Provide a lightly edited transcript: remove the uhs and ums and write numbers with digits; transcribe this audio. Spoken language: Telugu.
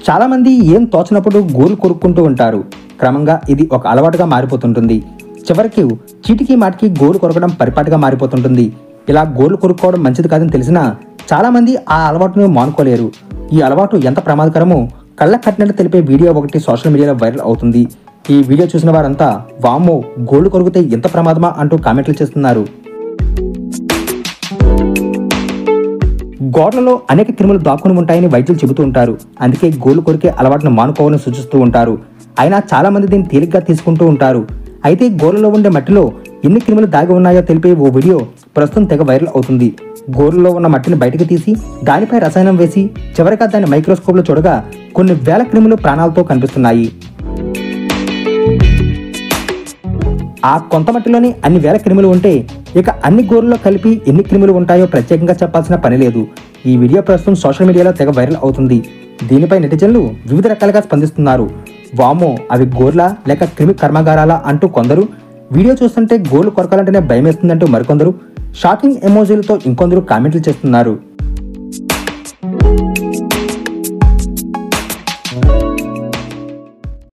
చాలా మంది ఏం తోచనప్పుడు గోర్లు కొరుక్కుంటూ ఉంటారు. క్రమంగా ఇది ఒక అలవాటుగా మారిపోతుంటుంది. చివరికి చీటికి మాటికి గోర్లు కొరకడం పరిపాటిగా మారిపోతుంటుంది. ఇలా గోర్లు కొరుక్కోవడం మంచిది కాదని తెలిసినా చాలా మంది ఆ అలవాటును మానుకోలేరు. ఈ అలవాటు ఎంత ప్రమాదకరమో కళ్ళ కట్టినట్టు తెలిపే వీడియో ఒకటి సోషల్ మీడియాలో వైరల్ అవుతుంది. ఈ వీడియో చూసిన వారంతా వామ్మో గోర్లు కొరికితే ఎంత ప్రమాదమా అంటూ కామెంట్లు చేస్తున్నారు. గోర్లలో అనేక క్రిములు దాక్కుని ఉంటాయని వైద్యులు చెబుతూ ఉంటారు. అందుకే గోర్లు కొరికే అలవాటును మానుకోవాలని సూచిస్తూ ఉంటారు. అయినా చాలా మంది దీన్ని తేలిగ్గా తీసుకుంటూ ఉంటారు. అయితే గోర్లలో ఉండే మట్టిలో ఎన్ని క్రిములు దాగి ఉన్నాయో తెలిపే ఓ వీడియో ప్రస్తుతం తెగ వైరల్ అవుతుంది. గోర్లలో ఉన్న మట్టిని బయటకు తీసి దానిపై రసాయనం వేసి చివరిగా దాన్ని మైక్రోస్కోప్ లో చూడగా కొన్ని వేల క్రిములు ప్రాణాలతో కనిపిస్తున్నాయి. ఆ కొంత మట్టిలోని అన్ని వేల క్రిములు ఉంటే ఇక అన్ని గోర్లలో కలిపి ఎన్ని క్రిములు ఉంటాయో ప్రత్యేకంగా చెప్పాల్సిన పని లేదు. ఈ వీడియో ప్రస్తుతం సోషల్ మీడియాలో తెగ వైరల్ అవుతుంది. దీనిపై నెటిజన్లు వివిధ రకాలుగా స్పందిస్తున్నారు. వామో అవి గోర్లా లేక క్రిమి కర్మాగారాలా అంటూ కొందరు, వీడియో చూస్తుంటే గోర్లు కొరకాలంటేనే భయమేస్తుందంటూ మరికొందరు, షాకింగ్ ఎమోజీలతో ఇంకొందరు కామెంట్లు చేస్తున్నారు.